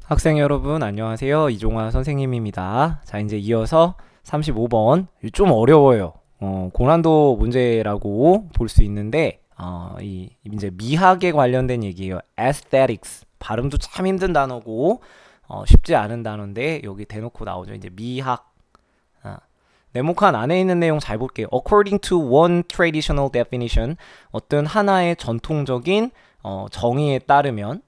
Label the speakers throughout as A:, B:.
A: 학생 여러분 안녕하세요. 이종화 선생님입니다. 자, 이제 이어서 35번 좀 어려워요. 고난도 문제라고 볼 수 있는데 이 이제 미학에 관련된 얘기예요. aesthetics. 발음도 참 힘든 단어고 쉽지 않은 단어인데 여기 대놓고 나오죠. 이제 미학. 아, 네모칸 안에 있는 내용 잘 볼게요. According to one traditional definition, 어떤 하나의 전통적인 정의에 따르면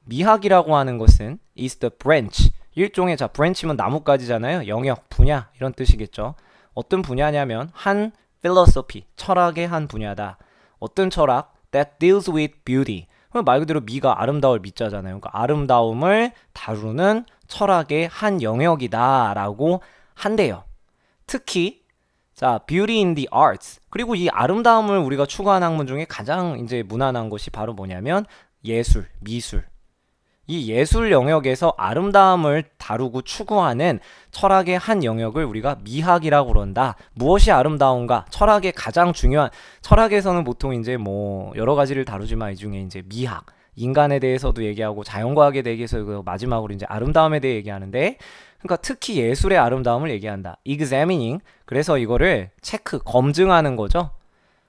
A: 미학이라고 하는 것은 is the branch. 일종의 자 branch면 나뭇가지잖아요. 영역, 분야 이런 뜻이겠죠. 어떤 분야냐면 한 philosophy, 철학의 한 분야다. 어떤 철학? That deals with beauty. 말 그대로 미가 아름다울 미자잖아요. 그러니까 아름다움을 다루는 철학의 한 영역이다라고 한대요. 특히 자, beauty in the arts. 그리고 이 아름다움을 우리가 추구하는 학문 중에 가장 이제 무난한 것이 바로 뭐냐면 예술, 미술. 이 예술 영역에서 아름다움을 다루고 추구하는 철학의 한 영역을 우리가 미학이라고 그런다. 무엇이 아름다운가? 철학의 가장 중요한, 철학에서는 보통 이제 뭐 여러 가지를 다루지만 이 중에 이제 미학, 인간에 대해서도 얘기하고 자연과학에 대해서 마지막으로 이제 아름다움에 대해 얘기하는데, 그러니까 특히 예술의 아름다움을 얘기한다. examining. 그래서 이거를 체크, 검증하는 거죠.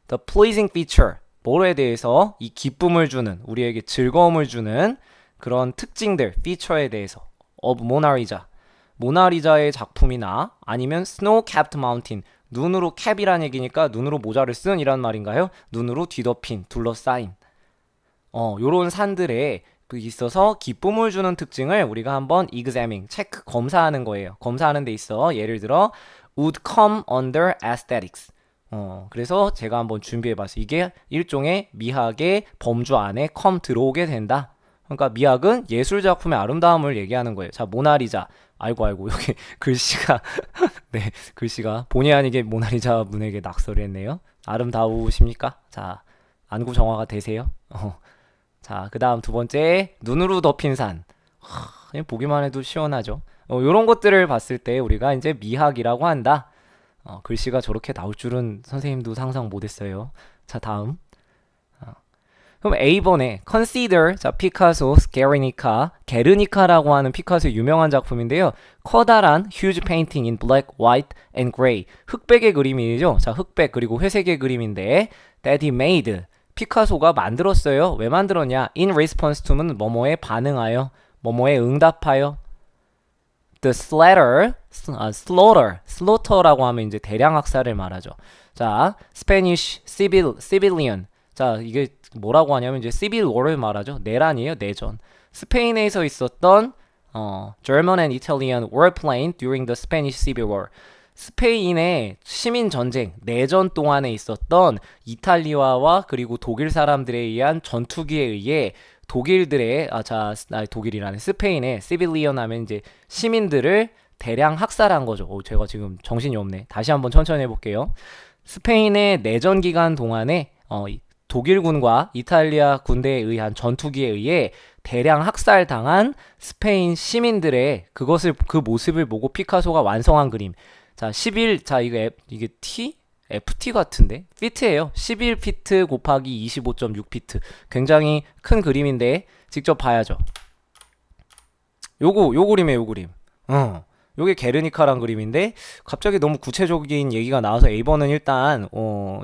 A: The pleasing feature. 뭐에 대해서 이 기쁨을 주는, 우리에게 즐거움을 주는 그런 특징들, 피처에 대해서 of 모나리자, 모나리자의 작품이나 아니면 snow-capped mountain, 눈으로 캡이란 얘기니까 눈으로 모자를 쓴 이란 말인가요? 눈으로 뒤덮인, 둘러싸인 요런 산들에 있어서 기쁨을 주는 특징을 우리가 한번 examine, 체크, 검사하는 거예요. 검사하는 데 있어 예를 들어 would come under aesthetics. 그래서 제가 한번 준비해봤어요. 이게 일종의 미학의 범주 안에 come 들어오게 된다. 그러니까 미학은 예술 작품의 아름다움을 얘기하는 거예요. 자, 모나리자. 아이고 여기 글씨가 네, 글씨가 본의 아니게 모나리자 분에게 낙서를 했네요. 아름다우십니까? 자, 안구 정화가 되세요? 자, 그다음 두 번째 눈으로 덮인 산. 그냥 보기만 해도 시원하죠. 요런 것들을 봤을 때 우리가 이제 미학이라고 한다. 글씨가 저렇게 나올 줄은 선생님도 상상 못했어요. 자, 다음. 그럼 A번에 consider, 자, 피카소, 게르니카라고 하는 피카소의 유명한 작품인데요. 커다란 huge painting in black, white, and gray. 흑백의 그림이죠. 자, 흑백 그리고 회색의 그림인데 that he made. 피카소가 만들었어요. 왜 만들었냐? In response to는 뭐뭐에 반응하여, 뭐뭐에 응답하여. The slaughter라고 하면 이제 대량 학살을 말하죠. 자, Spanish civilian. 자, 이게 뭐라고 하냐면 이제 civil war를 말하죠. 내란이에요, 내전. 스페인에서 있었던 German and Italian warplane during the Spanish Civil War. 스페인의 시민 전쟁, 내전 동안에 있었던 이탈리아와 그리고 독일 사람들에 의한 전투기에 의해 독일들의 독일이라는 스페인의 시빌리언 하면 이제 시민들을 대량 학살한 거죠. 제가 지금 정신이 없네. 다시 한번 천천히 해볼게요. 스페인의 내전 기간 동안에 독일군과 이탈리아 군대에 의한 전투기에 의해 대량 학살당한 스페인 시민들의 그 모습을 보고 피카소가 완성한 그림. 자, 11, 자, 이게 T? FT 같은데? 피트예요. 11피트 곱하기 25.6피트. 굉장히 큰 그림인데 직접 봐야죠. 요 그림이에요, 요 그림. 요게 게르니카란 그림인데 갑자기 너무 구체적인 얘기가 나와서 A번은 일단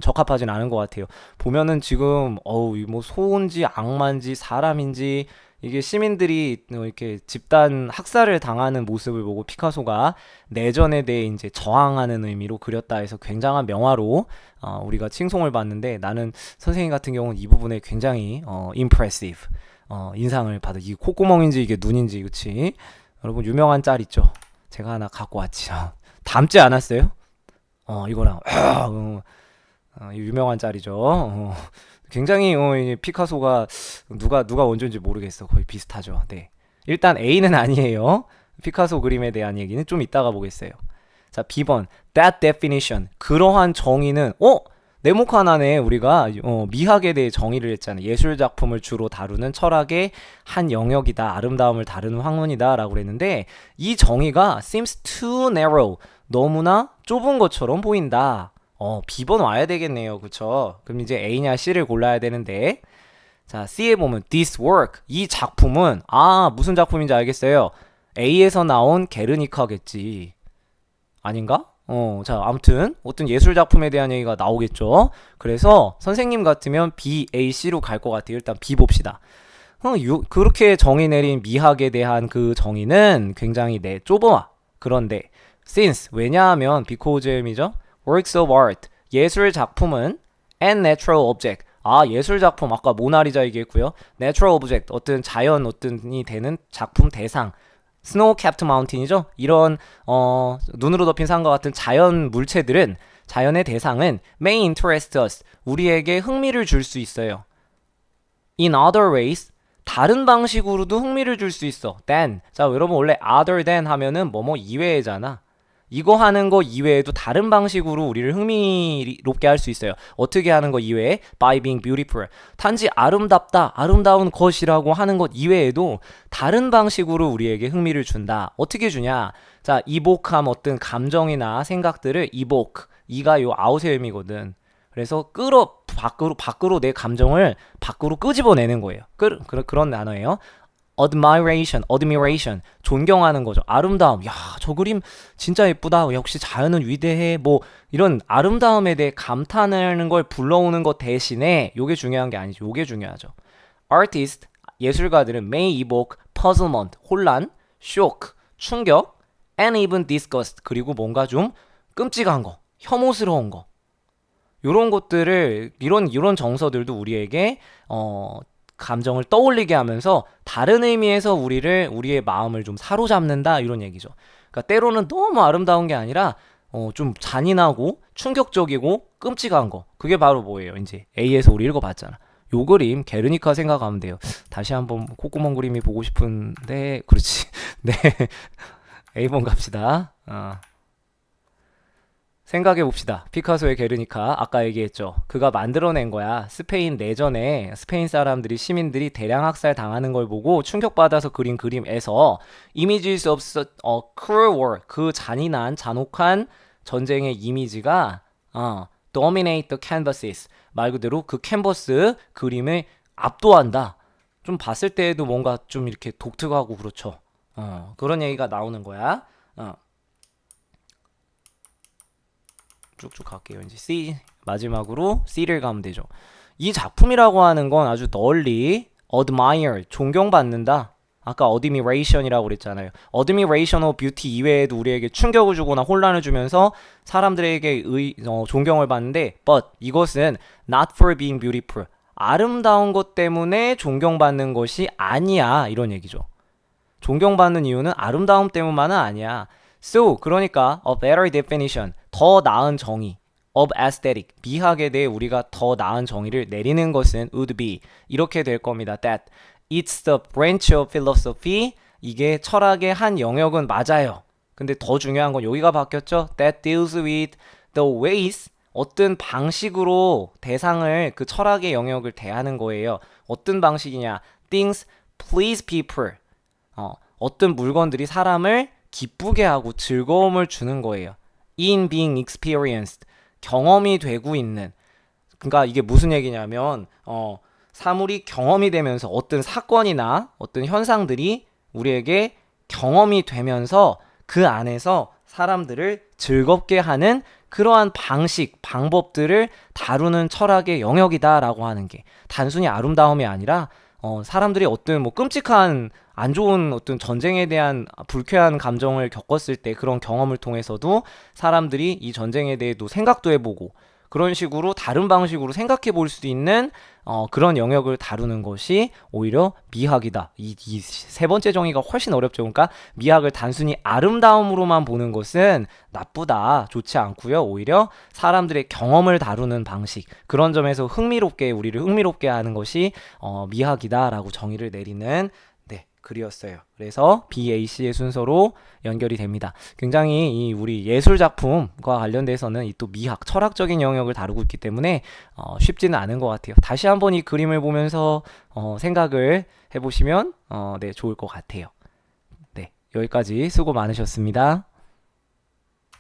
A: 적합하진 않은 것 같아요. 보면은 지금 뭐 소인지 악마인지 사람인지 이게 시민들이 이렇게 집단 학살을 당하는 모습을 보고 피카소가 내전에 대해 이제 저항하는 의미로 그렸다 해서 굉장한 명화로 우리가 칭송을 받는데 나는 선생님 같은 경우는 이 부분에 굉장히 impressive 인상을 받아. 이게 콧구멍인지 이게 눈인지 그치? 여러분 유명한 짤 있죠? 제가 하나 갖고 왔지. 닮지 않았어요? 이거랑 유명한 짤이죠. 굉장히 피카소가 누가 원조인지 모르겠어. 거의 비슷하죠. 네. 일단 A는 아니에요. 피카소 그림에 대한 얘기는 좀 이따가 보겠어요. 자, B번 that definition. 그러한 정의는 네모칸 안에 우리가 미학에 대해 정의를 했잖아요. 예술 작품을 주로 다루는 철학의 한 영역이다. 아름다움을 다루는 학문이다 라고 그랬는데 이 정의가 seems too narrow. 너무나 좁은 것처럼 보인다. B번 와야 되겠네요. 그쵸? 그럼 이제 A냐 C를 골라야 되는데 자, C에 보면 this work, 이 작품은 무슨 작품인지 알겠어요. A에서 나온 게르니카겠지. 아닌가? 자, 아무튼 어떤 예술 작품에 대한 얘기가 나오겠죠. 그래서 선생님 같으면 B, A, C로 갈 것 같아요. 일단 B 봅시다. 그렇게 정의 내린 미학에 대한 그 정의는 굉장히 좁아. 그런데 since, 왜냐하면 because이죠. works of art, 예술 작품은 and natural object, 예술 작품 아까 모나리자 얘기했고요. natural object, 어떤 자연 어떤이 되는 작품 대상, snow-capped mountain이죠. 이런 눈으로 덮인 산과 같은 자연 물체들은, 자연의 대상은 may interest us, 우리에게 흥미를 줄 수 있어요. in other ways, 다른 방식으로도 흥미를 줄 수 있어. than, 자 여러분 원래 other than 하면은 뭐뭐 이외에잖아. 이거 하는 거 이외에도 다른 방식으로 우리를 흥미롭게 할 수 있어요. 어떻게 하는 거 이외에? by being beautiful, 단지 아름답다, 아름다운 것이라고 하는 것 이외에도 다른 방식으로 우리에게 흥미를 준다. 어떻게 주냐? 자, evoke함, 어떤 감정이나 생각들을 evoke, 이가 요 아웃의 의미거든. 그래서 밖으로 내 감정을 밖으로 끄집어내는 거예요. 그런 단어예요. admiration, 존경하는 거죠. 아름다움, 야, 저 그림 진짜 예쁘다, 역시 자연은 위대해, 뭐 이런 아름다움에 대해 감탄하는 걸 불러오는 것 대신에, 요게 중요한 게 아니죠. 요게 중요하죠. artist, 예술가들은 may evoke puzzlement, 혼란, shock, 충격, and even disgust, 그리고 뭔가 좀 끔찍한 거, 혐오스러운 거, 요런 것들을, 이런 정서들도 우리에게 감정을 떠올리게 하면서 다른 의미에서 우리의 마음을 좀 사로잡는다, 이런 얘기죠. 그러니까 때로는 너무 아름다운 게 아니라 좀 잔인하고 충격적이고 끔찍한 거, 그게 바로 뭐예요? 이제 A에서 우리 읽어봤잖아. 요 그림 게르니카 생각하면 돼요. 다시 한번 콧구멍 그림이 보고 싶은데, 그렇지. 네, A번 갑시다. 생각해 봅시다. 피카소의 게르니카, 아까 얘기했죠. 그가 만들어낸 거야. 스페인 내전에 스페인 사람들이, 시민들이 대량 학살 당하는 걸 보고 충격받아서 그린 그림에서 images of a cruel war, 그 잔인한 잔혹한 전쟁의 이미지가 dominate the canvases, 말 그대로 그 캔버스 그림을 압도한다. 좀 봤을 때에도 뭔가 좀 이렇게 독특하고 그렇죠. 그런 얘기가 나오는 거야. 쭉쭉 갈게요. 이제 C, 마지막으로 C를 가면 되죠. 이 작품이라고 하는 건 아주 널리 admire, 존경받는다. 아까 admiration이라고 그랬잖아요. admiration of beauty 이외에도 우리에게 충격을 주거나 혼란을 주면서 사람들에게 존경을 받는데, but 이것은 not for being beautiful, 아름다운 것 때문에 존경받는 것이 아니야, 이런 얘기죠. 존경받는 이유는 아름다움 때문만은 아니야. So, 그러니까 a better definition, 더 나은 정의, of aesthetic, 미학에 대해 우리가 더 나은 정의를 내리는 것은 would be, 이렇게 될 겁니다. That it's the branch of philosophy, 이게 철학의 한 영역은 맞아요. 근데 더 중요한 건 여기가 바뀌었죠. That deals with the ways, 어떤 방식으로 대상을, 그 철학의 영역을 대하는 거예요. 어떤 방식이냐? Things please people, 어떤 물건들이 사람을 기쁘게 하고 즐거움을 주는 거예요. In being experienced, 경험이 되고 있는. 그러니까 이게 무슨 얘기냐면 사물이 경험이 되면서, 어떤 사건이나 어떤 현상들이 우리에게 경험이 되면서 그 안에서 사람들을 즐겁게 하는 그러한 방식, 방법들을 다루는 철학의 영역이다라고 하는 게, 단순히 아름다움이 아니라 사람들이 어떤 뭐 끔찍한, 안 좋은 어떤 전쟁에 대한 불쾌한 감정을 겪었을 때 그런 경험을 통해서도 사람들이 이 전쟁에 대해도 생각도 해보고, 그런 식으로 다른 방식으로 생각해 볼 수 있는 그런 영역을 다루는 것이 오히려 미학이다. 이 세 번째 정의가 훨씬 어렵죠. 그러니까 미학을 단순히 아름다움으로만 보는 것은 나쁘다, 좋지 않고요. 오히려 사람들의 경험을 다루는 방식, 그런 점에서 우리를 흥미롭게 하는 것이 미학이다라고 정의를 내리는 글이었어요. 그래서 BAC의 순서로 연결이 됩니다. 굉장히 우리 예술 작품과 관련돼서는 이 또 미학, 철학적인 영역을 다루고 있기 때문에 쉽지는 않은 것 같아요. 다시 한번 이 그림을 보면서 생각을 해보시면 좋을 것 같아요. 네, 여기까지 수고 많으셨습니다.